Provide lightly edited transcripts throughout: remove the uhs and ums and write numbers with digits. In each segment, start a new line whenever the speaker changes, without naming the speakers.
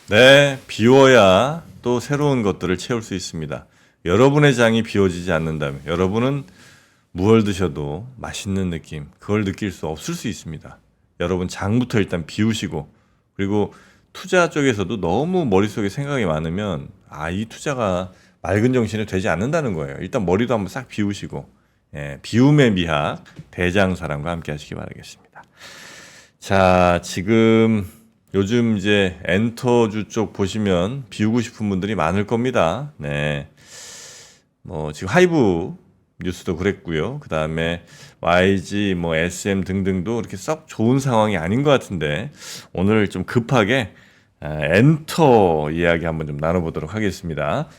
네, 비워야 또 새로운 것들을 채울 수 있습니다. 여러분의 장이 비워지지 않는다면 여러분은 무얼 드셔도 맛있는 느낌, 그걸 느낄 수 없을 수 있습니다. 여러분 장부터 일단 비우시고, 그리고 투자 쪽에서도 너무 머릿속에 생각이 많으면 이 투자가 맑은 정신이 되지 않는다는 거예요. 일단 머리도 한번 싹 비우시고, 비움의 미학 대장사랑과 함께 하시기 바라겠습니다. 자, 지금 요즘 이제 엔터주 쪽 보시면 비우고 싶은 분들이 많을 겁니다. 네. 지금 하이브 뉴스도 그랬고요. 그 다음에 YG, SM 등등도 이렇게 썩 좋은 상황이 아닌 것 같은데, 오늘 좀 급하게 엔터 이야기 한번 좀 나눠보도록 하겠습니다.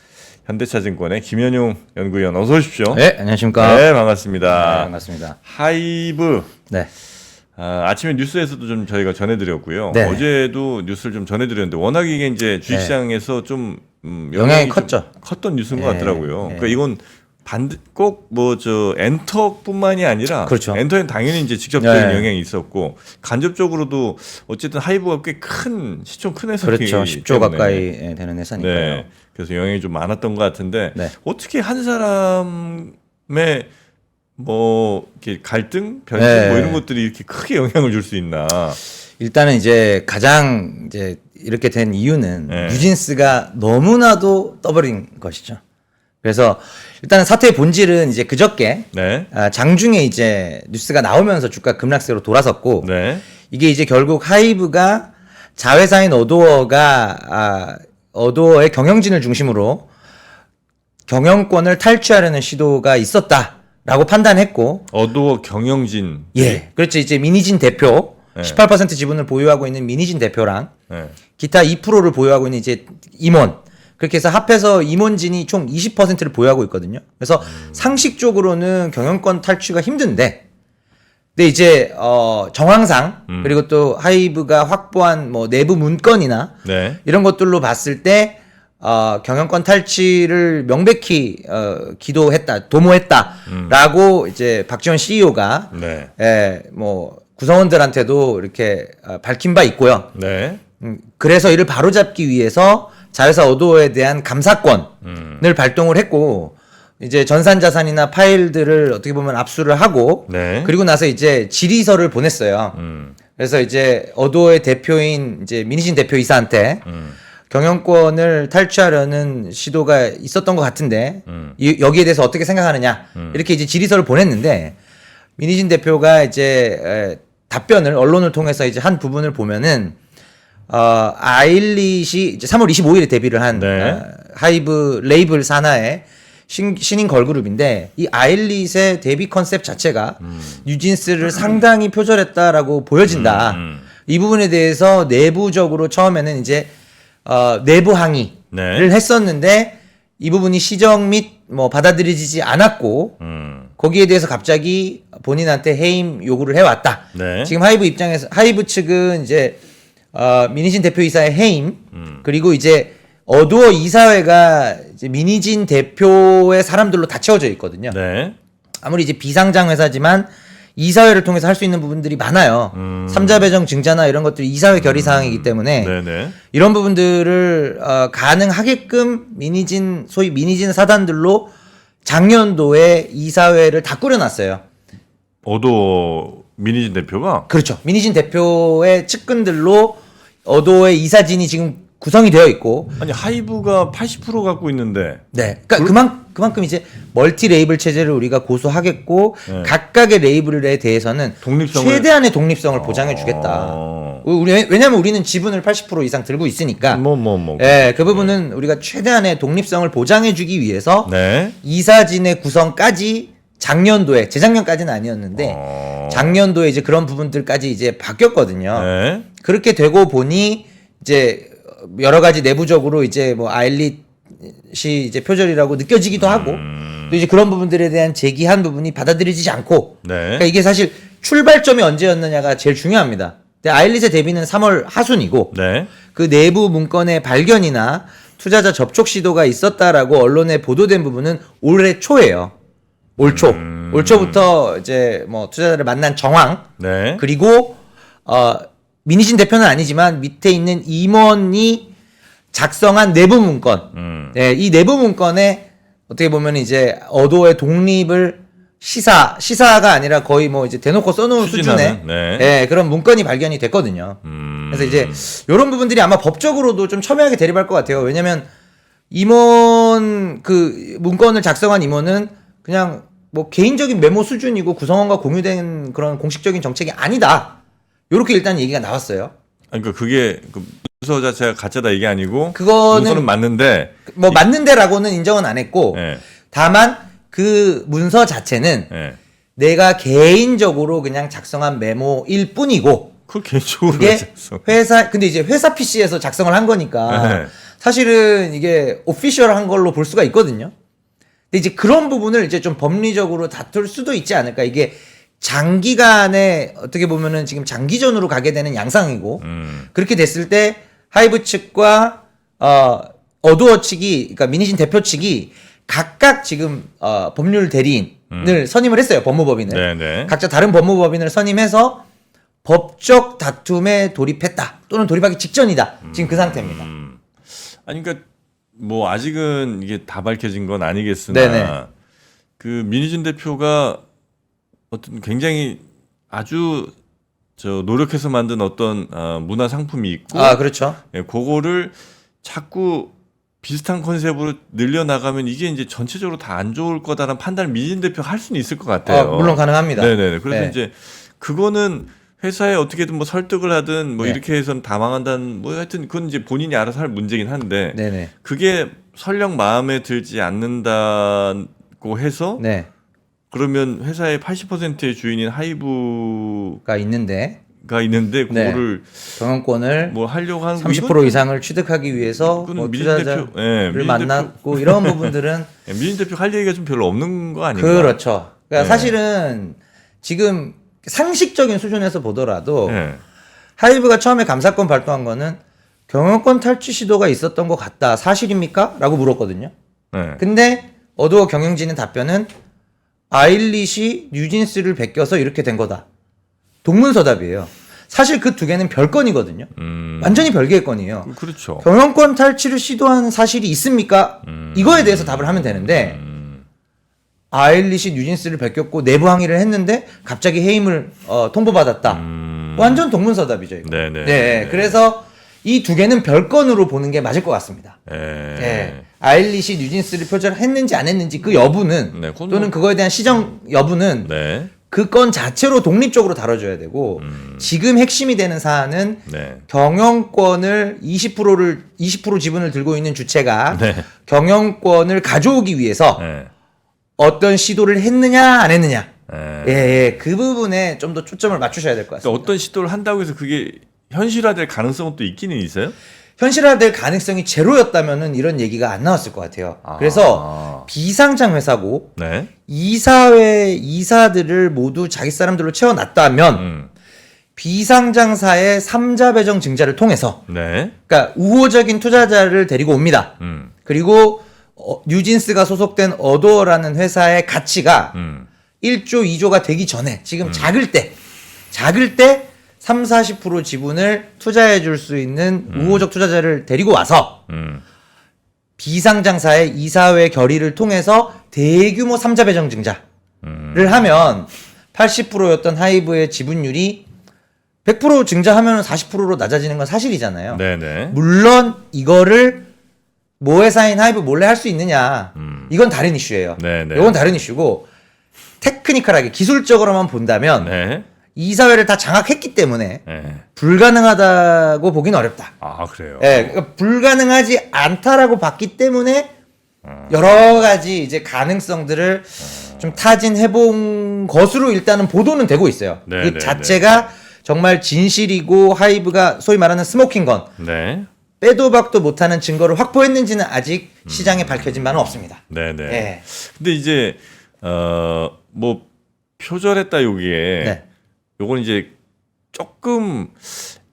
현대차증권의 김현용 연구위원 어서 오십시오.
네, 안녕하십니까.
네, 반갑습니다.
네, 반갑습니다.
하이브.
네.
아침에 뉴스에서도 좀 저희가 전해드렸고요.
네.
어제도 뉴스를 좀 전해드렸는데 워낙 이게 이제 주식시장에서 좀
영향이 컸죠.
컸던 뉴스인 것
네.
같더라고요.
네.
그러니까 이건 꼭 엔터뿐만이 아니라,
그렇죠.
엔터에는 당연히 이제 직접적인
네.
영향이 있었고 간접적으로도 어쨌든 하이브가 꽤 큰 시총 큰 회사이기
그렇죠. 10조 가까이 되는 회사니까요.
네. 그래서 영향이 좀 많았던 것 같은데,
네.
어떻게 한 사람의 이렇게 갈등, 변심
네.
이런 것들이 이렇게 크게 영향을 줄 수 있나?
일단은 이제 가장 이제 이렇게 된 이유는
네.
뉴진스가 너무나도 떠버린 것이죠. 그래서 일단은 사태의 본질은 이제 그저께
네.
장중에 이제 뉴스가 나오면서 주가 급락세로 돌아섰고,
네.
이게 이제 결국 하이브가 자회사인 어도어의 경영진을 중심으로 경영권을 탈취하려는 시도가 있었다라고 판단했고,
어도어 경영진.
예, 그렇죠. 이제 민희진 대표,
네.
18% 지분을 보유하고 있는 민희진 대표랑
네.
기타 2%를 보유하고 있는 이제 임원, 그렇게 해서 합해서 임원진이 총 20%를 보유하고 있거든요. 그래서 상식적으로는 경영권 탈취가 힘든데, 근데 이제 정황상 그리고 또 하이브가 확보한 내부 문건이나
네.
이런 것들로 봤을 때 경영권 탈취를 명백히 도모했다라고 이제 박지원 CEO가
네.
구성원들한테도 이렇게 밝힌 바 있고요.
네.
그래서 이를 바로잡기 위해서 자회사 어도어에 대한 감사권을 발동을 했고, 이제 전산자산이나 파일들을 어떻게 보면 압수를 하고,
네.
그리고 나서 이제 질의서를 보냈어요. 그래서 이제 어도어의 대표인 이제 민희진 대표이사한테 경영권을 탈취하려는 시도가 있었던 것 같은데, 여기에 대해서 어떻게 생각하느냐, 이렇게 이제 질의서를 보냈는데, 민희진 대표가 이제 답변을 언론을 통해서 이제 한 부분을 보면은, 아일릿이 이제 3월 25일에 데뷔를 한
네.
하이브 레이블 산하의 신인 걸그룹인데, 이 아일릿의 데뷔 컨셉 자체가 뉴진스를 상당히 표절했다라고 보여진다. 이 부분에 대해서 내부적으로 처음에는 이제 내부 항의를
네.
했었는데, 이 부분이 시정 및 받아들여지지 않았고, 거기에 대해서 갑자기 본인한테 해임 요구를 해왔다.
네.
지금 하이브 측은 이제 민희진 대표이사의 해임, 그리고 이제 어도어 이사회가 이제 민희진 대표의 사람들로 다 채워져 있거든요.
네.
아무리 이제 비상장 회사지만 이사회를 통해서 할 수 있는 부분들이 많아요. 삼자 배정 증자나 이런 것들이 이사회 결의 사항이기 때문에
네네.
이런 부분들을 가능하게끔 소위 민희진 사단들로 작년도에 이사회를 다 꾸려놨어요.
어도어 민희진 대표가?
그렇죠. 민희진 대표의 측근들로 어도어의 이사진이 지금 구성이 되어 있고,
아니, 하이브가 80% 갖고 있는데.
네, 그러니까 그만큼 이제 멀티 레이블 체제를 우리가 고수하겠고,
네.
각각의 레이블에 대해서는 최대한의 독립성을 보장해주겠다. 왜냐하면 우리는 지분을 80% 이상 들고 있으니까. 예, 그 부분은 우리가 최대한의 독립성을 보장해주기 위해서
네.
이사진의 구성까지 작년도에, 재작년까지는 아니었는데 작년도에 이제 그런 부분들까지 이제 바뀌었거든요.
네.
그렇게 되고 보니 이제 여러 가지 내부적으로 이제 아일릿이 이제 표절이라고 느껴지기도 하고, 또 이제 그런 부분들에 대한 제기한 부분이 받아들여지지 않고,
네.
그러니까 이게 사실 출발점이 언제였느냐가 제일 중요합니다. 근데 아일릿의 데뷔는 3월 하순이고,
네.
그 내부 문건의 발견이나 투자자 접촉 시도가 있었다라고 언론에 보도된 부분은 올해 초예요. 올 초부터 이제 투자자를 만난 정황,
네.
그리고 민희진 대표는 아니지만 밑에 있는 임원이 작성한 내부 문건. 네, 이 내부 문건에 어떻게 보면 이제 어도의 독립을 시사가 아니라 거의 뭐 이제 대놓고 써놓은 수준의 네, 그런 문건이 발견이 됐거든요. 그래서 이제 이런 부분들이 아마 법적으로도 좀 첨예하게 대립할 것 같아요. 왜냐면 임원 그 문건을 작성한 임원은 그냥 뭐 개인적인 메모 수준이고 구성원과 공유된 그런 공식적인 정책이 아니다. 요렇게 일단 얘기가 나왔어요.
그러니까 그게 그 문서 자체가 가짜다 이게 아니고
그거는
문서는 맞는데
뭐 맞는데라고는 인정은 안 했고
네.
다만 그 문서 자체는
네.
내가 개인적으로 그냥 작성한 메모일 뿐이고
그 개인적으로
그게
작성.
근데 이제 회사 PC에서 작성을 한 거니까
네.
사실은 이게 오피셜한 걸로 볼 수가 있거든요. 근데 이제 그런 부분을 이제 좀 법리적으로 다툴 수도 있지 않을까. 이게 장기간에 어떻게 보면은 지금 장기전으로 가게 되는 양상이고 그렇게 됐을 때 하이브 측과 어두어 측이 그러니까 민희진 대표 측이 각각 지금 법률 대리인을 선임을 했어요. 법무법인을.
네네.
각자 다른 법무법인을 선임해서 법적 다툼에 돌입했다. 또는 돌입하기 직전이다. 지금 그 상태입니다.
아니 그러니까 뭐 아직은 이게 다 밝혀진 건 아니겠으나
네네.
그 민희진 대표가 어떤 굉장히 아주 저 노력해서 만든 어떤 문화 상품이 있고
그렇죠.
예, 그거를 자꾸 비슷한 컨셉으로 늘려나가면 이게 이제 전체적으로 다 안 좋을 거다라는 판단을 민희진 대표가 할 수는 있을 것 같아요.
물론 가능합니다.
네네. 그래서
네.
이제 그거는 회사에 어떻게든 뭐 설득을 하든 뭐
네.
이렇게 해서는 다 망한다는 뭐 하여튼 그건 이제 본인이 알아서 할 문제긴 한데
네네.
그게 설령 마음에 들지 않는다고 해서
네.
그러면 회사의 80%의 주인인 하이브가
가 있는데
있는데
네.
그거를
경영권을
뭐 하려고 하는
30% 이상을 취득하기 위해서
그건
뭐
민희진
투자자를
대표, 예, 민희진
만났고 이런 부분들은
민희진 대표 할 얘기가 좀 별로 없는 거 아닌가?
그렇죠. 그러니까
네.
사실은 지금 상식적인 수준에서 보더라도
예.
하이브가 처음에 감사권 발동한 거는 경영권 탈취 시도가 있었던 것 같다. 사실입니까? 라고 물었거든요.
예.
근데 어두어 경영진의 답변은 아일릿이 뉴진스를 베껴서 이렇게 된 거다. 동문서답이에요. 사실 그 두 개는 별건이거든요. 완전히 별개의 건이에요.
그렇죠.
경영권 탈취를 시도한 사실이 있습니까? 이거에 대해서 답을 하면 되는데 아일릿이 뉴진스를 베꼈고 내부 항의를 했는데 갑자기 해임을 통보받았다. 완전 동문서답이죠. 이거.
네네.
네, 그래서 이 두 개는 별건으로 보는 게 맞을 것 같습니다.
예.
네. 아일릿이 뉴진스를 표절했는지 안 했는지 그 여부는
네, 그건
또는 그거에 대한 시정 여부는
네.
그 건 자체로 독립적으로 다뤄줘야 되고 지금 핵심이 되는 사안은
네.
경영권을 20% 지분을 들고 있는 주체가
네.
경영권을 가져오기 위해서
네.
어떤 시도를 했느냐 안 했느냐
네.
예, 그 부분에 좀 더 초점을 맞추셔야 될 것
그러니까
같습니다.
어떤 시도를 한다고 해서 그게 현실화될 가능성은 또 있기는 있어요?
현실화될 가능성이 제로였다면은 이런 얘기가 안 나왔을 것 같아요. 그래서 비상장 회사고
네.
이사회 이사들을 모두 자기 사람들로 채워놨다면 비상장사의 3자 배정 증자를 통해서
네.
그러니까 우호적인 투자자를 데리고 옵니다. 그리고 뉴진스가 소속된 어도어라는 회사의 가치가 1조, 2조가 되기 전에 지금 작을 때 3, 40% 지분을 투자해 줄 수 있는 우호적 투자자를 데리고 와서 비상장사의 이사회 결의를 통해서 대규모 3자 배정 증자를 하면 80%였던 하이브의 지분율이 100% 증자하면 40%로 낮아지는 건 사실이잖아요.
네네.
물론 이거를 모회사인 하이브 몰래 할 수 있느냐 이건 다른 이슈예요.
네네.
이건 다른 이슈고 테크니컬하게 기술적으로만 본다면
네.
이사회를 다 장악했기 때문에
네.
불가능하다고 보긴 어렵다.
아 그래요.
예, 그러니까 불가능하지 않다라고 봤기 때문에 여러 가지 이제 가능성들을 좀 타진해본 것으로 일단은 보도는 되고 있어요.
네,
그
네,
자체가 정말 진실이고 하이브가 소위 말하는 스모킹건
네.
빼도 박도 못하는 증거를 확보했는지는 아직 시장에 밝혀진 바는 없습니다.
네네.
예.
근데 이제 뭐 표절했다 요기에
네.
요건 이제 조금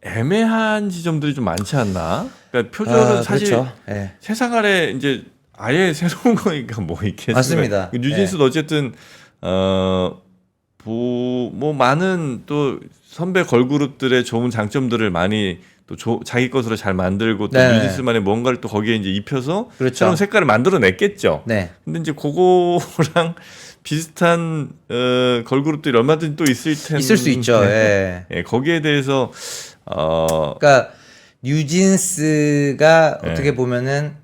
애매한 지점들이 좀 많지 않나? 그러니까 표절은 사실
그렇죠. 예.
세상 아래 이제 아예 새로운 거니까 뭐 있겠어요.
맞습니다.
뉴진스도 어쨌든 뭐 많은 또 선배 걸그룹들의 좋은 장점들을 많이 또 자기 것으로 잘 만들고 또
네.
뉴진스만의 뭔가를 또 거기에 이제 입혀서
그렇죠.
새로운 색깔을 만들어냈겠죠.
네.
근데 이제 그거랑 비슷한 걸그룹들이 얼마든지 또 있을 텐데
있을 수 있죠. 예.
예, 거기에 대해서
그러니까 뉴진스가
네.
어떻게 보면은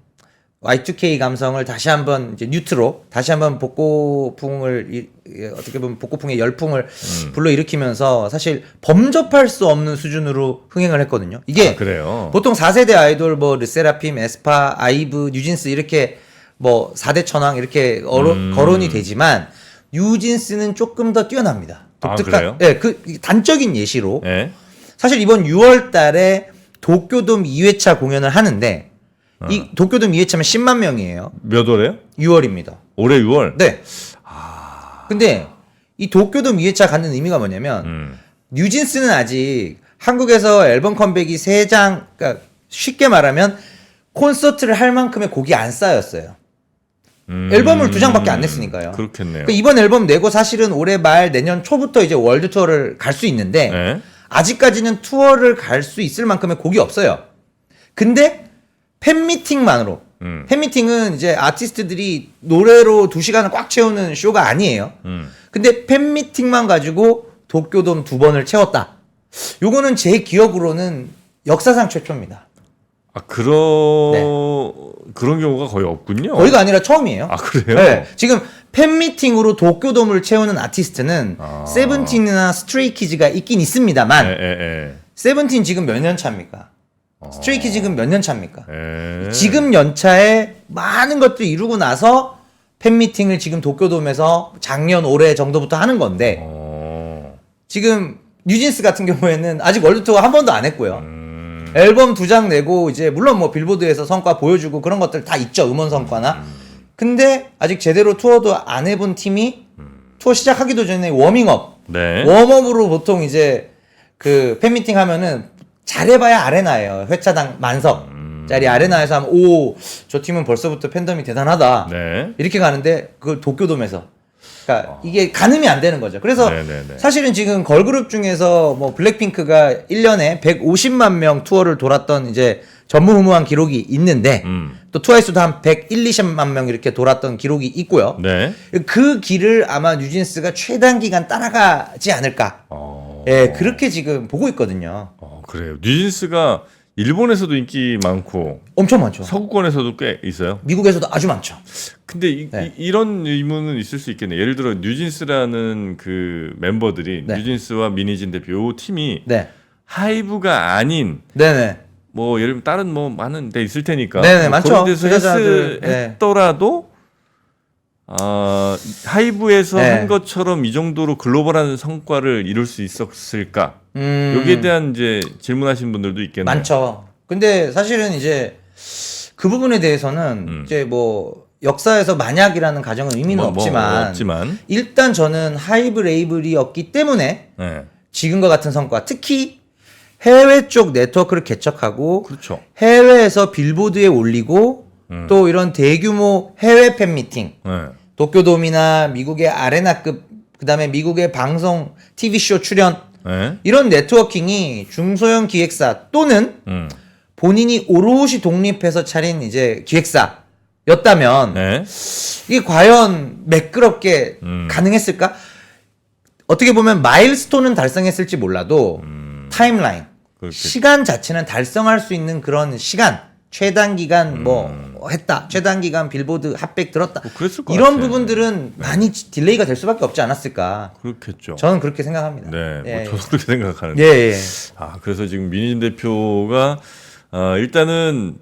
Y2K 감성을 다시 한번 이제 뉴트로 다시 한번 복고풍을 어떻게 보면 복고풍의 열풍을 불러일으키면서 사실 범접할 수 없는 수준으로 흥행을 했거든요. 이게
그래요.
보통 4세대 아이돌 뭐 르세라핌, 에스파, 아이브, 뉴진스 이렇게 뭐 4대 천왕 이렇게 거론이 되지만 뉴진스는 조금 더 뛰어납니다.
그래요?
예, 그 단적인 예시로
예.
사실 이번 6월 달에 도쿄돔 2회차 공연을 하는데 이 도쿄돔 2회차면 10만 명이에요.
몇 월에요?
6월입니다.
올해 6월.
네. 근데 이 도쿄돔 2회차 갖는 의미가 뭐냐면 뉴진스는 아직 한국에서 앨범 컴백이 3장, 그러니까 쉽게 말하면 콘서트를 할 만큼의 곡이 안 쌓였어요. 앨범을 2장밖에 안 냈으니까요.
그렇겠네요.
그러니까 이번 앨범 내고 사실은 올해 말 내년 초부터 이제 월드 투어를 갈 수 있는데
네.
아직까지는 투어를 갈 수 있을 만큼의 곡이 없어요. 근데 팬미팅만으로 팬미팅은 이제 아티스트들이 노래로 2시간을 꽉 채우는 쇼가 아니에요. 근데 팬미팅만 가지고 도쿄돔 2번을 채웠다. 요거는 제 기억으로는 역사상 최초입니다.
그런 경우가 거의 없군요.
거의가 아니라 처음이에요.
그래요?
네. 지금 팬미팅으로 도쿄돔을 채우는 아티스트는 세븐틴이나 스트레이키즈가 있긴 있습니다만
예.
세븐틴 지금 몇 년 차입니까? 스트레이키즈 지금 몇 년 차입니까?
예.
지금 연차에 많은 것들을 이루고 나서 팬미팅을 지금 도쿄돔에서 작년 올해 정도부터 하는 건데 지금 뉴진스 같은 경우에는 아직 월드 투어 한 번도 안 했고요. 앨범 2장 내고 이제 물론 뭐 빌보드에서 성과 보여주고 그런 것들 다 있죠. 음원 성과나. 근데 아직 제대로 투어도 안 해본 팀이 투어 시작하기도 전에 워밍업.
네.
웜업으로 보통 이제 그 팬미팅 하면은 잘해봐야 아레나예요. 회차당 10,000석짜리 아레나에서 하면 오, 저 팀은 벌써부터 팬덤이 대단하다.
네.
이렇게 가는데 그걸 도쿄돔에서. 그러니까 이게 가늠이 안 되는 거죠. 그래서
네네네.
사실은 지금 걸그룹 중에서 뭐 블랙핑크가 1년에 150만 명 투어를 돌았던 이제 전무후무한 기록이 있는데 또 트와이스도 한 120만 명 이렇게 돌았던 기록이 있고요.
네.
그 길을 아마 뉴진스가 최단 기간 따라가지 않을까. 예, 그렇게 지금 보고 있거든요.
그래요. 뉴진스가 일본에서도 인기 많고
엄청 많죠.
서구권에서도 꽤 있어요.
미국에서도 아주 많죠.
근데
네.
이런 의문은 있을 수 있겠네요. 예를 들어 뉴진스라는 그 멤버들이
네.
뉴진스와 민희진 대표 요 팀이
네.
하이브가 아닌
네네.
뭐 예를 들면 다른 뭐 많은 데 있을 테니까
네네,
뭐
많죠.
그런 데서
투자자들, 네.
했더라도 하이브에서
네.
한 것처럼 이 정도로 글로벌한 성과를 이룰 수 있었을까? 여기에 대한 이제 질문하신 분들도 있겠네요.
많죠. 근데 사실은 이제 그 부분에 대해서는 이제 뭐 역사에서 만약이라는 가정은 의미는 없지만 일단 저는 하이브 레이블이었기 때문에
네.
지금과 같은 성과, 특히 해외 쪽 네트워크를 개척하고
그렇죠.
해외에서 빌보드에 올리고 또 이런 대규모 해외 팬미팅,
네.
도쿄돔이나 미국의 아레나급, 그다음에 미국의 방송 TV쇼 출연,
네.
이런 네트워킹이 중소형 기획사 또는 본인이 오롯이 독립해서 차린 이제 기획사였다면
네.
이게 과연 매끄럽게 가능했을까? 어떻게 보면 마일스톤은 달성했을지 몰라도 타임라인,
그렇게.
시간 자체는 달성할 수 있는 그런 시간, 최단 기간 뭐 했다, 최단 기간 빌보드 핫백 들었다,
뭐 그랬을 것
이런
같아요.
부분들은 많이 딜레이가 될 수밖에 없지 않았을까?
그렇겠죠.
저는 그렇게 생각합니다.
네,
예,
뭐 저도 그렇게 생각하는데.
예, 예.
그래서 지금 민희진 대표가 일단은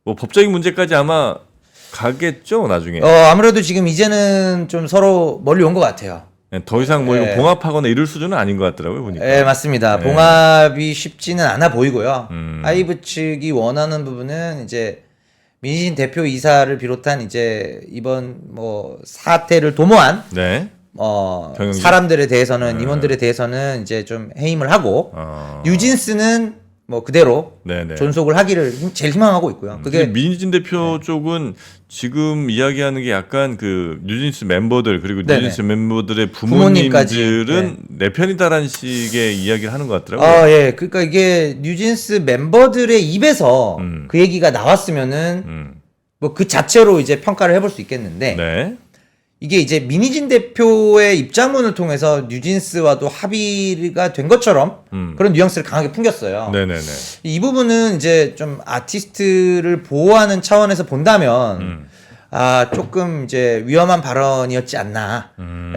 뭐 법적인 문제까지 아마 가겠죠, 나중에.
아무래도 지금 이제는 좀 서로 멀리 온 것 같아요.
네, 더 이상 뭐
예.
이거 봉합하거나 이럴 수준은 아닌 것 같더라고요, 보니까.
네, 맞습니다.
네.
봉합이 쉽지는 않아 보이고요.
음.
하이브 측이 원하는 부분은 이제 민희진 대표 이사를 비롯한 이제 이번 뭐 사태를 도모한
네. 경영진.
사람들에 대해서는 임원들에 대해서는 이제 좀 해임을 하고 뉴진스는 뭐 그대로
네네.
존속을 하기를 제일 희망하고 있고요.
그게
그게
민희진 대표 쪽은 지금 이야기하는 게 약간 그 뉴진스 멤버들 그리고
네네.
뉴진스 멤버들의
부모님까지,
부모님들은 내 편이다라는 식의 이야기를 하는 것 같더라고요.
아, 예. 그러니까 이게 뉴진스 멤버들의 입에서 그 얘기가 나왔으면은 뭐 그 자체로 이제 평가를 해볼 수 있겠는데
네.
이게 이제 민희진 대표의 입장문을 통해서 뉴진스와도 합의가 된 것처럼 그런 뉘앙스를 강하게 풍겼어요.
네네네.
이 부분은 이제 좀 아티스트를 보호하는 차원에서 본다면 아 조금 이제 위험한 발언이었지 않나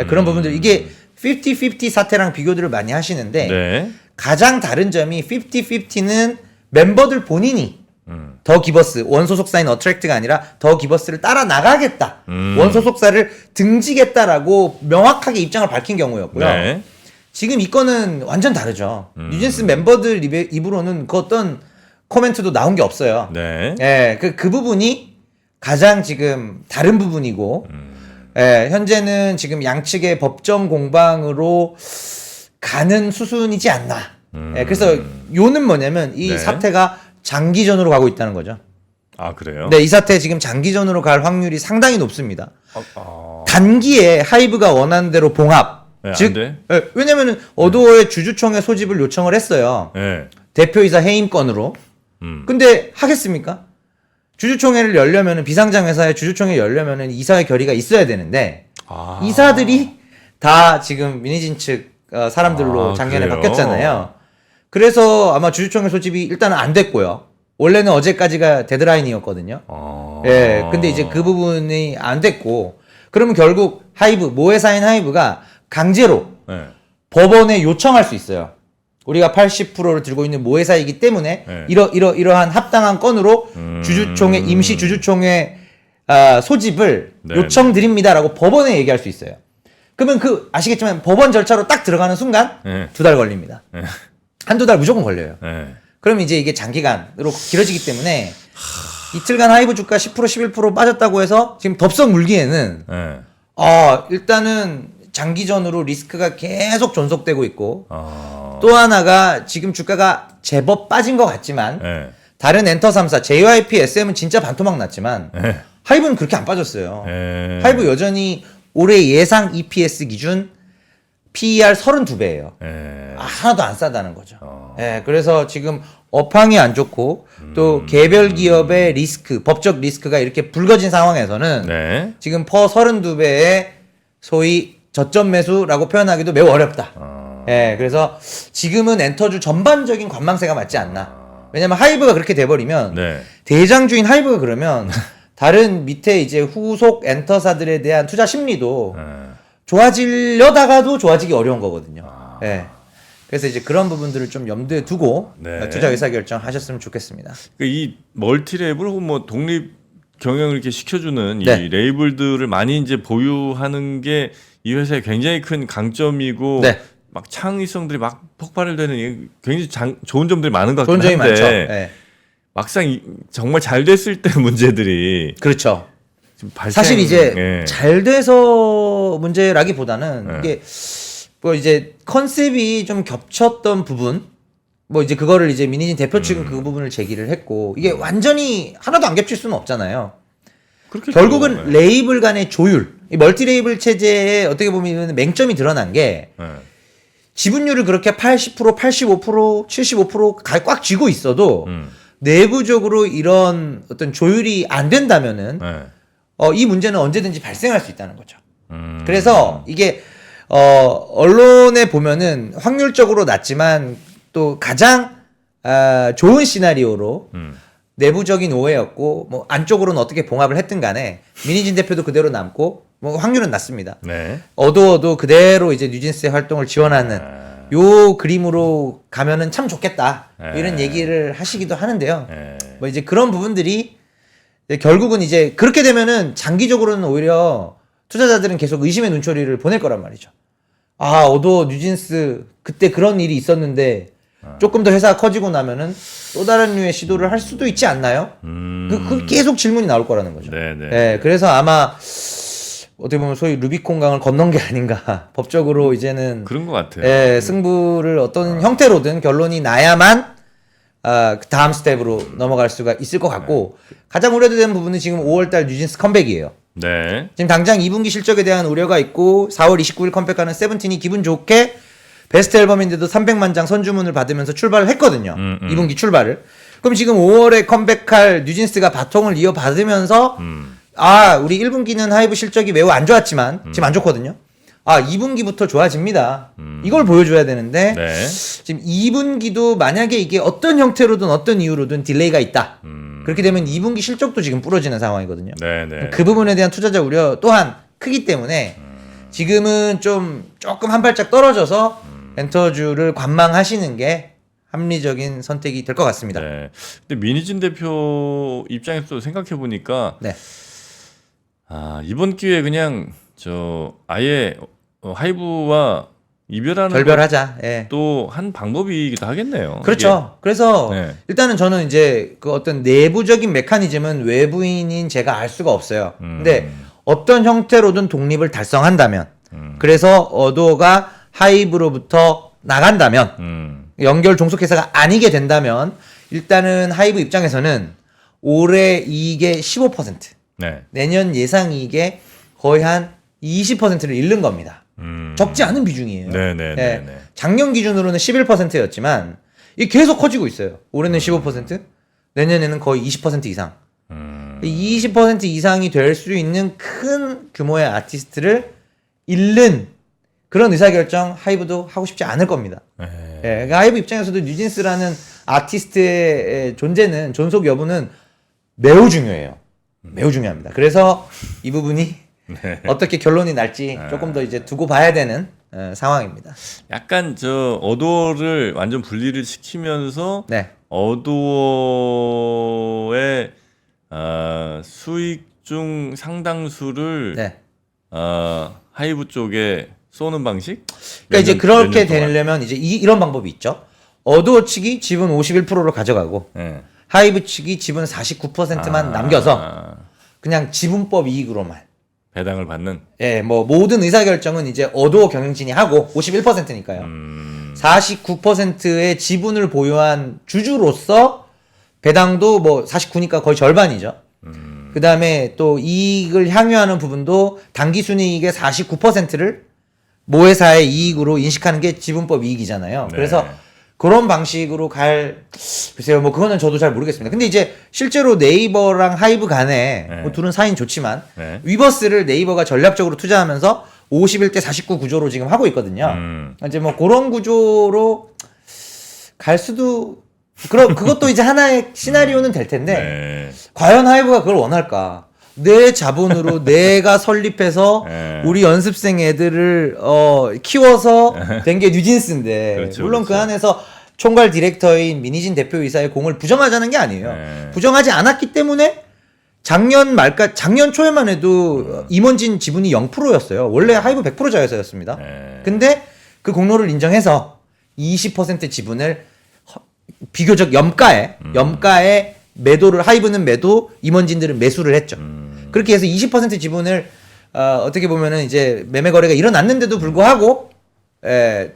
그런 부분들 이게 50-50 사태랑 비교들을 많이 하시는데
네.
가장 다른 점이 50-50는 멤버들 본인이 더 기버스 원소속사인 어트랙트가 아니라 더 기버스를 따라 나가겠다 원소속사를 등지겠다라고 명확하게 입장을 밝힌 경우였고요.
네.
지금 이 건은 완전 다르죠. 뉴진스 멤버들 입으로는 그 어떤 코멘트도 나온 게 없어요.
네.
예, 그 부분이 가장 지금 다른 부분이고, 예, 현재는 지금 양측의 법정 공방으로 가는 수순이지 않나. 예, 그래서 요는 뭐냐면 이
네.
사태가 장기전으로 가고 있다는 거죠.
아 그래요?
네, 이 사태 지금 장기전으로 갈 확률이 상당히 높습니다.
아.
단기에 하이브가 원하는 대로 봉합.
네,
즉,
안 돼?
예, 왜냐면은 어도어의 주주총회 소집을 요청을 했어요.
네.
대표이사 해임 건으로. 근데 하겠습니까? 주주총회를 열려면은 비상장 회사의 주주총회 열려면은 이사회 결의가 있어야 되는데
아.
이사들이 다 지금 민희진 측 사람들로
아,
작년에
그래요?
바뀌었잖아요. 그래서 아마 주주총회 소집이 일단은 안 됐고요. 원래는 어제까지가 데드라인이었거든요.
아.
예, 근데 이제 그 부분이 안 됐고, 그러면 결국 하이브, 모회사인 하이브가 강제로
네.
법원에 요청할 수 있어요. 우리가 80%를 들고 있는 모회사이기 때문에
네.
이러한 합당한 건으로 주주총회, 임시 주주총회 소집을
네,
요청드립니다라고 법원에 얘기할 수 있어요. 그러면 아시겠지만 법원 절차로 딱 들어가는 순간
네.
2달 걸립니다.
네.
한두 달 무조건 걸려요.
네.
그럼 이제 이게 장기간으로 길어지기 때문에 이틀간 하이브 주가 10% 11% 빠졌다고 해서 지금 덥석 물기에는
네.
일단은 장기전으로 리스크가 계속 존속되고 있고
아.
또 하나가 지금 주가가 제법 빠진 것 같지만
네.
다른 엔터 3사 JYP SM은 진짜 반토막 났지만
네.
하이브는 그렇게 안 빠졌어요.
네.
하이브 여전히 올해 예상 EPS 기준 PER 32배예요.
네.
하나도 안 싸다는 거죠. 예, 그래서 지금 업황이 안 좋고 또 개별 기업의 리스크, 법적 리스크가 이렇게 불거진 상황에서는
네.
지금 퍼 32배의 소위 저점 매수라고 표현하기도 매우 어렵다. 예, 그래서 지금은 엔터주 전반적인 관망세가 맞지 않나. 왜냐면 하이브가 그렇게 돼버리면
네.
대장주인 하이브가 그러면 다른 밑에 이제 후속 엔터사들에 대한 투자 심리도
네.
좋아지려다가도 좋아지기 어려운 거거든요. 예. 그래서 이제 그런 부분들을 좀 염두에 두고
네.
투자 의사 결정하셨으면 좋겠습니다.
이 멀티레이블 혹은 뭐 독립 경영을 이렇게 시켜주는
네.
이 레이블들을 많이 이제 보유하는 게 이 회사의 굉장히 큰 강점이고
네.
막 창의성들이 막 폭발을 되는 굉장히 좋은 점들이 많은 것
좋은
같긴
점이
한데
많죠. 예.
막상 정말 잘 됐을 때 문제들이
그렇죠.
좀 발생.
사실 이제
예.
잘 돼서 문제라기보다는
네.
이게 뭐 이제 컨셉이 좀 겹쳤던 부분 뭐 이제 그거를 이제 민희진 대표 측은 그 부분을 제기를 했고 이게 완전히 하나도 안 겹칠 수는 없잖아요.
그렇겠죠.
결국은
네.
레이블 간의 조율, 이 멀티 레이블 체제에 어떻게 보면 맹점이 드러난 게
네.
지분율을 그렇게 80%, 85%, 75% 꽉 쥐고 있어도 내부적으로 이런 어떤 조율이 안 된다면은
네.
이 문제는 언제든지 발생할 수 있다는 거죠. 그래서 이게 언론에 보면은 확률적으로 낮지만 또 가장 좋은 시나리오로 내부적인 오해였고 뭐 안쪽으로는 어떻게 봉합을 했든 간에 민희진 대표도 그대로 남고 뭐 확률은 낮습니다.
네.
어도 그대로 이제 뉴진스의 활동을 지원하는 요 그림으로 가면은 참 좋겠다 이런 얘기를 하시기도 하는데요. 뭐 이제 그런 부분들이 결국은 이제 그렇게 되면은 장기적으로는 오히려 투자자들은 계속 의심의 눈초리를 보낼 거란 말이죠. 어도 뉴진스 그때 그런 일이 있었는데 조금 더 회사가 커지고 나면은 또 다른 류의 시도를 할 수도 있지 않나요? 그 계속 질문이 나올 거라는 거죠.
네네.
예, 그래서 아마 어떻게 보면 소위 루비콘강을 건넌 게 아닌가. 법적으로 이제는
그런 것 같아요.
승부를 어떤 형태로든 결론이 나야만 그 다음 스텝으로 넘어갈 수가 있을 것 같고 가장 우려되는 부분은 지금 5월달 뉴진스 컴백이에요.
네.
지금 당장 2분기 실적에 대한 우려가 있고 4월 29일 컴백하는 세븐틴이 기분 좋게 베스트 앨범인데도 300만 장 선주문을 받으면서 출발을 했거든요. 2분기 출발을. 그럼 지금 5월에 컴백할 뉴진스가 바통을 이어받으면서 우리 1분기는 하이브 실적이 매우 안 좋았지만 지금 안 좋거든요. 2분기부터 좋아집니다. 이걸 보여줘야 되는데
네.
지금 2분기도 만약에 이게 어떤 형태로든 어떤 이유로든 딜레이가 있다. 그렇게 되면 2분기 실적도 지금 부러지는 상황이거든요.
네, 네.
그 부분에 대한 투자자 우려 또한 크기 때문에 지금은 조금 한 발짝 떨어져서 엔터주를 관망하시는 게 합리적인 선택이 될 것 같습니다.
네. 근데 민희진 대표 입장에서 생각해 보니까
네.
이번 기회에 그냥 아예 하이브와 이별하는
결별하자. 예.
또 한 방법이기도 하겠네요.
그렇죠. 그래서
네.
일단은 저는 이제 그 어떤 내부적인 메커니즘은 외부인인 제가 알 수가 없어요. 근데 어떤 형태로든 독립을 달성한다면, 그래서 어도가 하이브로부터 나간다면, 연결 종속회사가 아니게 된다면, 일단은 하이브 입장에서는 올해 이익의 15%,
네.
내년 예상 이익의 거의 한 20%를 잃는 겁니다. 적지 않은 비중이에요.
네네네.
예, 작년 기준으로는 11%였지만 이게 계속 커지고 있어요. 올해는 15%, 내년에는 거의 20% 이상. 20% 이상이 될 수 있는 큰 규모의 아티스트를 잃는 그런 의사결정 하이브도 하고 싶지 않을 겁니다. 예, 그러니까 하이브 입장에서도 뉴진스라는 아티스트의 존재는 존속 여부는 매우 중요해요. 매우 중요합니다. 그래서 이 부분이 어떻게 결론이 날지 조금 더 이제 두고 봐야 되는 상황입니다.
약간 어도어를 완전 분리를 시키면서
네.
어도어의 수익 중 상당수를
네.
하이브 쪽에 쏘는 방식?
그러니까 이제 그렇게
몇 년 동안.
되려면 이제 이런 방법이 있죠. 어도어 측이 지분 51%를 가져가고
네.
하이브 측이 지분 49%만 남겨서 그냥 지분법 이익으로만.
배당을 받는.
예, 뭐 모든 의사결정은 이제 어도어 경영진이 하고 51%니까요. 49%의 지분을 보유한 주주로서 배당도 뭐 49니까 거의 절반이죠. 그 다음에 또 이익을 향유하는 부분도 당기순이익의 49%를 모회사의 이익으로 인식하는 게 지분법 이익이잖아요.
네.
그래서 그런 방식으로 글쎄요, 뭐 그거는 저도 잘 모르겠습니다. 근데 이제 실제로 네이버랑 하이브 간에
네.
뭐 둘은 사이는 좋지만
네.
위버스를 네이버가 전략적으로 투자하면서 51대 49 구조로 지금 하고 있거든요. 이제 뭐 그런 구조로 갈 수도 그것도 이제 하나의 시나리오는 될 텐데
네.
과연 하이브가 그걸 원할까? 내 자본으로 내가 설립해서
네.
우리 연습생 애들을 키워서 된 게 뉴진스인데
그렇죠,
물론 그
그렇죠.
안에서 총괄 디렉터인 민희진 대표이사의 공을 부정하자는 게 아니에요.
네.
부정하지 않았기 때문에 작년 초에만 해도 임원진 지분이 0%였어요. 원래 하이브 100% 자회사였습니다.
네.
근데 그 공로를 인정해서 20% 지분을 비교적 염가에 매도를 하이브는 매도, 임원진들은 매수를 했죠. 그렇게 해서 20% 지분을 어떻게 보면은 이제 매매 거래가 일어났는데도 불구하고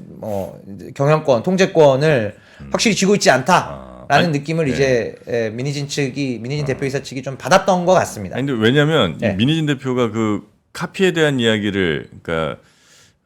뭐 경영권, 통제권을 확실히 쥐고 있지 않다라는 느낌을 이제 민희진 대표이사 측이 좀 받았던 것 같습니다.
아니, 근데 왜냐면
네.
이 민희진 대표가 그 카피에 대한 이야기를 그러니까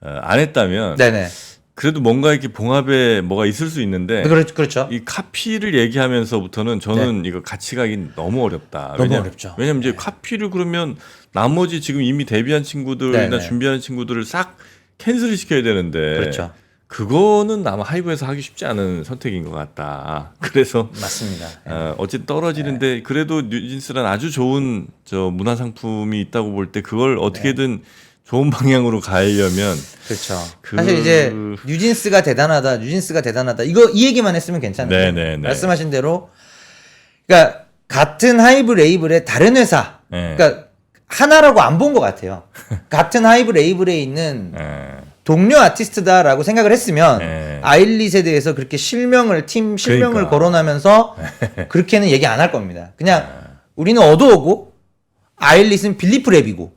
안 했다면
네네.
그래도 뭔가 이렇게 봉합에 뭐가 있을 수 있는데
그렇죠.
이 카피를 얘기하면서부터는 저는 이거 같이 가긴 너무 어렵다.
너무 어렵죠.
왜냐면 이제 카피를 그러면 나머지 지금 이미 데뷔한 친구들이나
네네.
준비하는 친구들을 싹 캔슬을 시켜야 되는데
그렇죠.
그거는 아마 하이브에서 하기 쉽지 않은 선택인 것 같다. 그래서
맞습니다.
어쨌든 떨어지는데 그래도 뉴진스란 아주 좋은 문화 상품이 있다고 볼 때 그걸 어떻게든 좋은 방향으로 가려면
그렇죠. 사실 이제 뉴진스가 대단하다. 이 얘기만 했으면 괜찮은데
네네네.
말씀하신 대로 그러니까 같은 하이브 레이블의 다른 회사,
네.
그러니까 하나라고 안 본 것 같아요. 같은 하이브 레이블에 있는 동료 아티스트다라고 생각을 했으면
네.
아일릿에 대해서 그렇게 팀 실명을
그러니까.
거론하면서 그렇게는 얘기 안 할 겁니다. 그냥 우리는 어도어고 아일릿은 빌리프 랩이고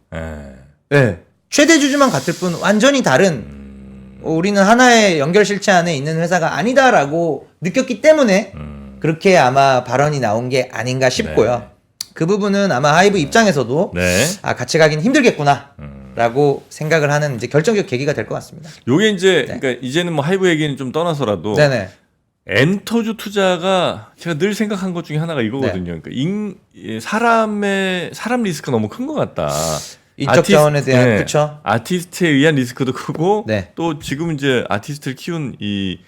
예. 최대 주주만 같을 뿐 완전히 다른 우리는 하나의 연결 실체 안에 있는 회사가 아니다라고 느꼈기 때문에 그렇게 아마 발언이 나온 게 아닌가 싶고요. 그 부분은 아마 하이브 입장에서도
네.
아, 같이 가긴 힘들겠구나라고 생각을 하는 이제 결정적 계기가 될 것 같습니다.
요게 이제 그러니까 이제는 뭐 하이브 얘기는 좀 떠나서라도
네네.
엔터주 투자가 제가 늘 생각한 것 중에 하나가 이거거든요. 그러니까 사람 리스크가 너무 큰 것 같다.
인적 자원에 대한 그렇죠.
아티스트에 의한 리스크도 크고
네.
또 지금 이제 아티스트를 키운 이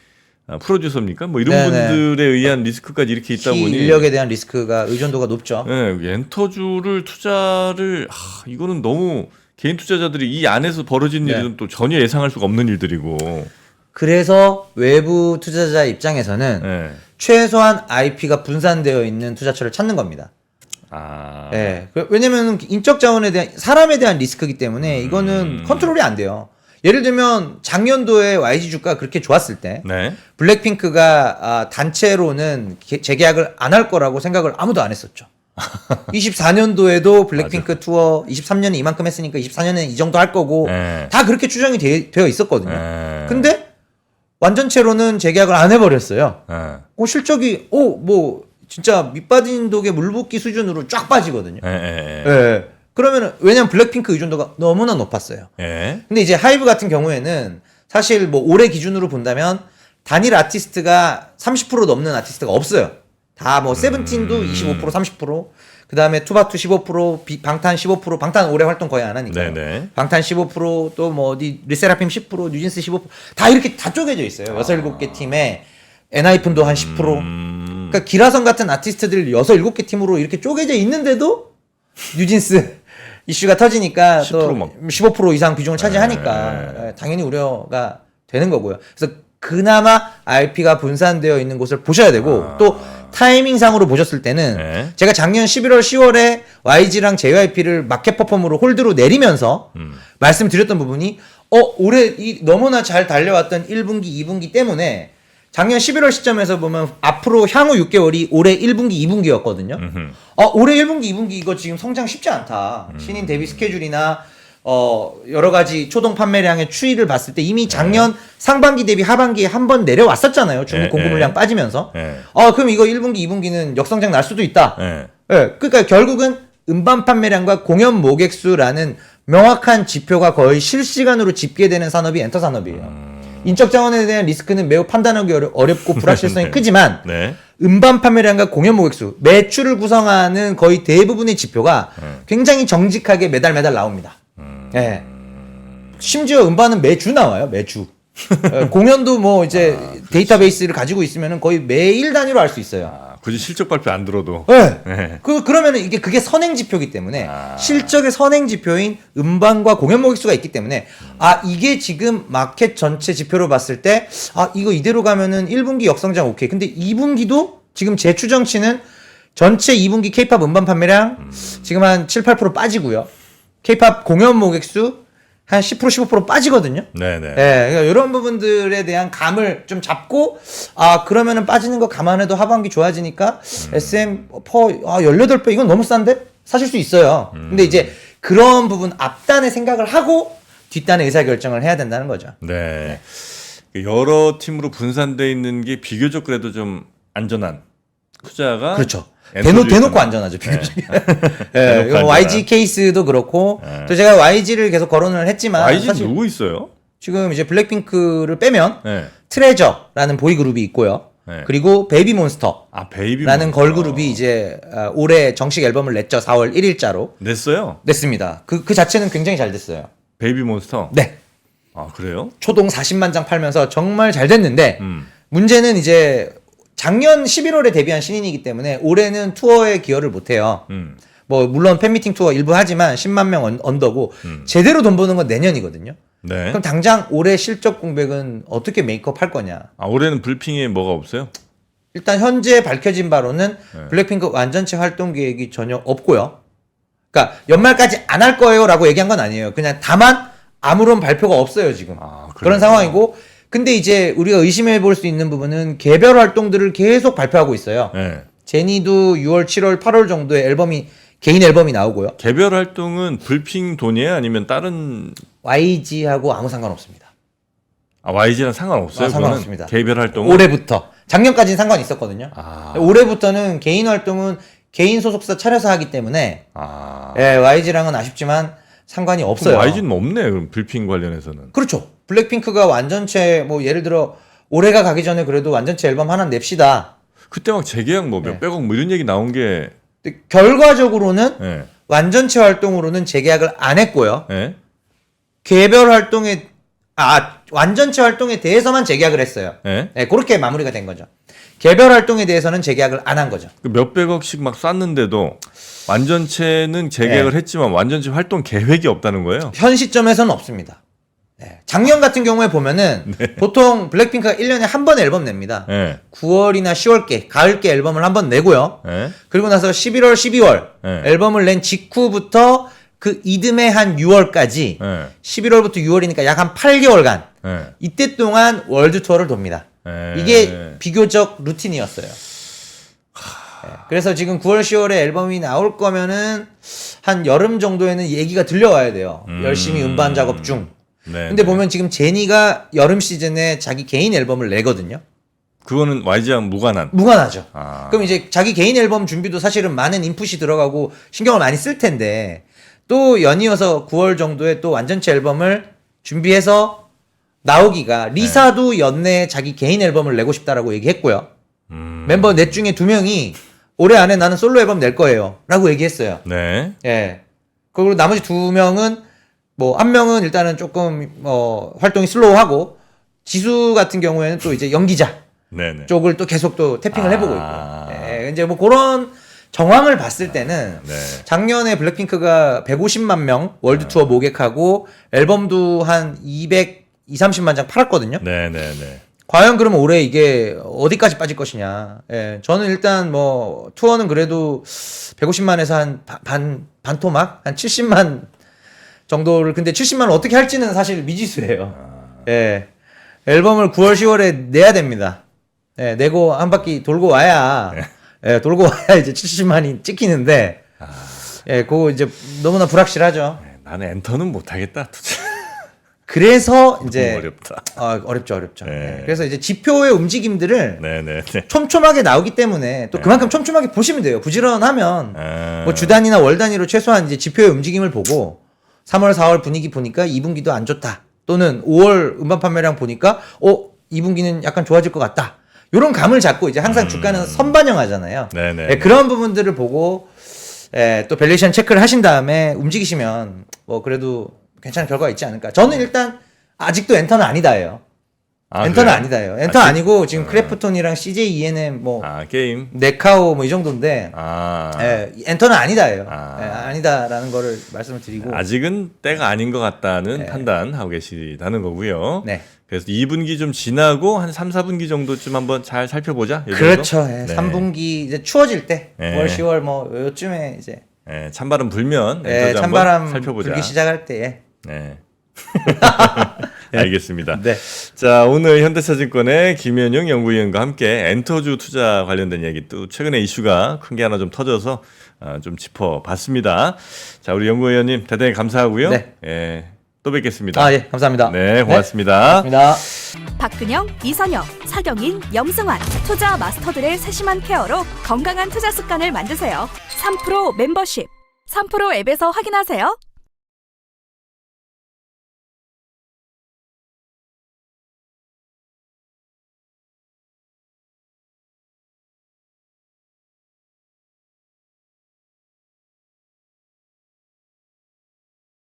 프로듀서입니까? 뭐 이런
네네.
분들에 의한 리스크까지 이렇게 있다
키
보니
인력에 대한 리스크가 의존도가 높죠.
네, 엔터주를 투자를 이거는 너무 개인 투자자들이 이 안에서 벌어진
네.
일은 또 전혀 예상할 수가 없는 일들이고.
그래서 외부 투자자 입장에서는
네.
최소한 IP가 분산되어 있는 투자처를 찾는 겁니다.
아.
예. 왜냐면 인적 자원에 대한 사람에 대한 리스크이기 때문에 이거는 컨트롤이 안 돼요. 예를 들면 작년도에 YG 주가가 그렇게 좋았을 때
네.
블랙핑크가 단체로는 재계약을 안 할 거라고 생각을 아무도 안 했었죠. 24년도에도 블랙핑크 투어 23년에 이만큼 했으니까 24년에 이 정도 할 거고
네.
다 그렇게 추정이 되어 있었거든요.
네.
근데 완전체로는 재계약을 안 해버렸어요.
네.
실적이 뭐 진짜 밑빠진 독에 물 붓기 수준으로 쫙 빠지거든요. 예. 그러면은 왜냐면 블랙핑크 의존도가 너무나 높았어요.
예.
근데 이제 하이브 같은 경우에는 사실 뭐 올해 기준으로 본다면 단일 아티스트가 30% 넘는 아티스트가 없어요. 다 뭐 세븐틴도 25% 30%, 그다음에 투바투 15%, 방탄 15%, 방탄 올해 활동 거의 안 하니까.
네네.
방탄 15%, 또 뭐 어디 르세라핌 10%, 뉴진스 15%다 이렇게 다 쪼개져 있어요. 6, 7개 팀에 엔하이픈도 한 10%. 그러니까 기라성 같은 아티스트들 6, 7개 팀으로 이렇게 쪼개져 있는데도 뉴진스 이슈가 터지니까 15% 이상 비중을 차지하니까 당연히 우려가 되는 거고요. 그래서 그나마 IP가 분산되어 있는 곳을 보셔야 되고 또 타이밍상으로 보셨을 때는 제가 작년 11월 10월에 YG랑 JYP를 마켓 퍼폼으로 홀드로 내리면서 말씀드렸던 부분이 올해 너무나 잘 달려왔던 1분기, 2분기 때문에 작년 11월 시점에서 보면 앞으로 향후 6개월이 올해 1분기, 2분기였거든요. 올해 1분기, 2분기 이거 지금 성장 쉽지 않다. 신인 데뷔 스케줄이나 여러 가지 초동 판매량의 추이를 봤을 때 이미 작년 상반기 대비 하반기에 한 번 내려왔었잖아요. 중국 공급 물량 빠지면서. 그럼 이거 1분기, 2분기는 역성장 날 수도 있다. 그러니까 결국은 음반 판매량과 공연 모객수라는 명확한 지표가 거의 실시간으로 집계되는 산업이 엔터 산업이에요. 인적 자원에 대한 리스크는 매우 판단하기 어렵고 불확실성이 크지만 음반 판매량과 공연 모객수, 매출을 구성하는 거의 대부분의 지표가 굉장히 정직하게 매달 나옵니다. 예. 심지어 음반은 매주 나와요. 매주. 공연도 뭐 이제 데이터베이스를 가지고 있으면 거의 매일 단위로 알 수 있어요.
굳이 실적 발표 안 들어도.
네. 그러면은 그게 선행 지표이기 때문에 실적의 선행 지표인 음반과 공연 모객수가 있기 때문에 이게 지금 마켓 전체 지표로 봤을 때 이거 이대로 가면은 1분기 역성장 오케이. 근데 2분기도 지금 제 추정치는 전체 2분기 K-팝 음반 판매량 지금 한 7, 8% 빠지고요. K-팝 공연 모객수 한 10%, 15% 빠지거든요. 네네. 그러니까 이런 부분들에 대한 감을 좀 잡고, 그러면은 빠지는 거 감안해도 하반기 좋아지니까, SM 퍼, 18배, 이건 너무 싼데? 사실 수 있어요. 근데 이제 그런 부분 앞단에 생각을 하고, 뒷단에 의사결정을 해야 된다는 거죠.
네. 여러 팀으로 분산되어 있는 게 비교적 그래도 좀 안전한 투자가.
그렇죠. 대놓고 안전하죠. 이거 YG 케이스도 그렇고 또 제가 YG를 계속 거론을 했지만
YG는 누구 있어요?
지금 이제 블랙핑크를 빼면 트레저라는 보이그룹이 있고요. 그리고 베이비몬스터라는 걸그룹이 이제 올해 정식 앨범을 냈죠. 4월 1일자로 냈습니다. 그 자체는 굉장히 잘 됐어요.
베이비몬스터?
네.
그래요?
초동 40만 장 팔면서 정말 잘 됐는데 문제는 이제 작년 11월에 데뷔한 신인이기 때문에 올해는 투어에 기여를 못해요. 뭐 물론 팬미팅 투어 일부 하지만 10만 명 언더고 제대로 돈 버는 건 내년이거든요. 그럼 당장 올해 실적 공백은 어떻게 메이크업 할 거냐?
올해는 불핑에 뭐가 없어요?
일단 현재 밝혀진 바로는 블랙핑크 완전체 활동 계획이 전혀 없고요. 그러니까 연말까지 안 할 거예요라고 얘기한 건 아니에요. 그냥 다만 아무런 발표가 없어요 지금. 그런 상황이고. 근데 이제 우리가 의심해 볼 수 있는 부분은 개별 활동들을 계속 발표하고 있어요. 제니도 6월, 7월, 8월 정도에 개인 앨범이 나오고요.
개별 활동은 불핑 돈이에요? 아니면 다른
YG하고 아무 상관없습니다.
YG랑 상관없어요?
상관없습니다.
개별 활동은?
올해부터. 작년까지는 상관이 있었거든요.
아.
올해부터는 개인 활동은 개인 소속사 차려서 하기 때문에
아.
예, YG랑은 아쉽지만 상관이 없어요.
YG는 없네. 그럼 빌핑 관련해서는.
그렇죠. 블랙핑크가 완전체 뭐 예를 들어 올해가 가기 전에 그래도 완전체 앨범 하나 냅시다.
그때 막 재계약 뭐
네.
몇백억 뭐 이런 얘기 나온 게
근데 결과적으로는
예.
완전체 활동으로는 재계약을 안 했고요.
예.
개별 활동에 완전체 활동에 대해서만 재계약을 했어요.
예.
네, 그렇게 마무리가 된 거죠. 개별 활동에 대해서는 재계약을 안 한 거죠.
그 몇백억씩 막 쐈는데도 완전체는 재계약을 했지만 완전체 활동 계획이 없다는 거예요.
현 시점에서는 없습니다. 네, 작년 같은 경우에 보면은 보통 블랙핑크가 1년에 한 번 앨범 냅니다.
예.
9월이나 10월께 가을께 앨범을 한 번 내고요.
예.
그리고 나서 11월, 12월
네.
앨범을 낸 직후부터 그 이듬해 한 6월까지
예.
11월부터 6월이니까 약 한 8개월간
예.
이때 동안 월드 투어를 돕니다.
예.
이게 비교적 루틴이었어요. 네, 그래서 지금 9월, 10월에 앨범이 나올 거면은 한 여름 정도에는 얘기가 들려와야 돼요. 열심히 음반 작업 중.
네.
근데 보면 지금 제니가 여름 시즌에 자기 개인 앨범을 내거든요.
그거는 YG랑 무관한.
무관하죠.
아.
그럼 이제 자기 개인 앨범 준비도 사실은 많은 인풋이 들어가고 신경을 많이 쓸 텐데 또 연이어서 9월 정도에 또 완전체 앨범을 준비해서 나오기가 리사도 연내에 자기 개인 앨범을 내고 싶다라고 얘기했고요. 멤버 넷 중에 2명이 올해 안에 나는 솔로 앨범 낼 거예요 라고 얘기했어요.
네.
예. 그리고 나머지 2명은 뭐 한 명은 일단은 조금 활동이 슬로우하고 지수 같은 경우에는 또 이제 연기자
네네.
쪽을 또 계속 또 태핑을 해보고
아.
있고. 예, 이제 뭐 그런 정황을 봤을 때는
네.
작년에 블랙핑크가 150만 명 월드 투어 모객하고 앨범도 한 230만 장 팔았거든요.
네네네.
과연 그러면 올해 이게 어디까지 빠질 것이냐. 예, 저는 일단 뭐 투어는 그래도 150만에서 한 반토막 한 70만 정도를 근데 70만을 어떻게 할지는 사실 미지수예요. 예. 앨범을 9월 10월에 내야 됩니다. 예, 내고 한 바퀴 돌고 와야 예, 돌고 와야 이제 70만이 찍히는데 예, 그거 이제 너무나 불확실하죠.
네, 나는 엔터는 못하겠다.
그래서 이제
어렵다.
어렵죠.
네.
예, 그래서 이제 지표의 움직임들을
네네.
촘촘하게 나오기 때문에 또 그만큼 촘촘하게 보시면 돼요. 부지런하면 뭐 주 단위나 월 단위로 최소한 이제 지표의 움직임을 보고 3월, 4월 분위기 보니까 2분기도 안 좋다. 또는 5월 음반 판매량 보니까 2분기는 약간 좋아질 것 같다. 요런 감을 잡고 이제 항상 주가는 선반영하잖아요.
네네.
예, 그런 부분들을 보고 또 밸류에이션 체크를 하신 다음에 움직이시면 뭐 그래도 괜찮은 결과가 있지 않을까. 저는 일단 아직도 엔터는 아니다예요. 엔터는
그래요?
아니다예요. 엔터 아니고 지금 크래프톤이랑 CJ ENM 뭐
게임.
네카오 뭐 이 정도인데 엔터는 아니다예요. 아니다라는 거를 말씀을 드리고
아직은 때가 아닌 것 같다는 판단하고 계시다는 거고요.
네.
그래서 2분기 좀 지나고 한 3, 4분기 정도쯤 한번 잘 살펴보자. 이 정도?
그렇죠. 예,
네.
3분기 이제 추워질 때
네.
5월, 10월 뭐 요쯤에 이제
찬바람 불면
예,
엔터도
찬바람
한번 살펴보자.
불기 시작할 때
네. 알겠습니다.
네.
자, 오늘 현대차증권의 김현영 연구위원과 함께 엔터주 투자 관련된 얘기 또 최근에 이슈가 큰 게 하나 좀 터져서 좀 짚어봤습니다. 자, 우리 연구위원님 대단히 감사하고요.
네.
예, 또 뵙겠습니다.
예, 감사합니다.
네, 고맙습니다.
고맙습니다.
박근영, 이선영, 서경인, 염승환 투자 마스터들의 세심한 케어로 건강한 투자 습관을 만드세요. 3프로 멤버십 3프로 앱에서 확인하세요.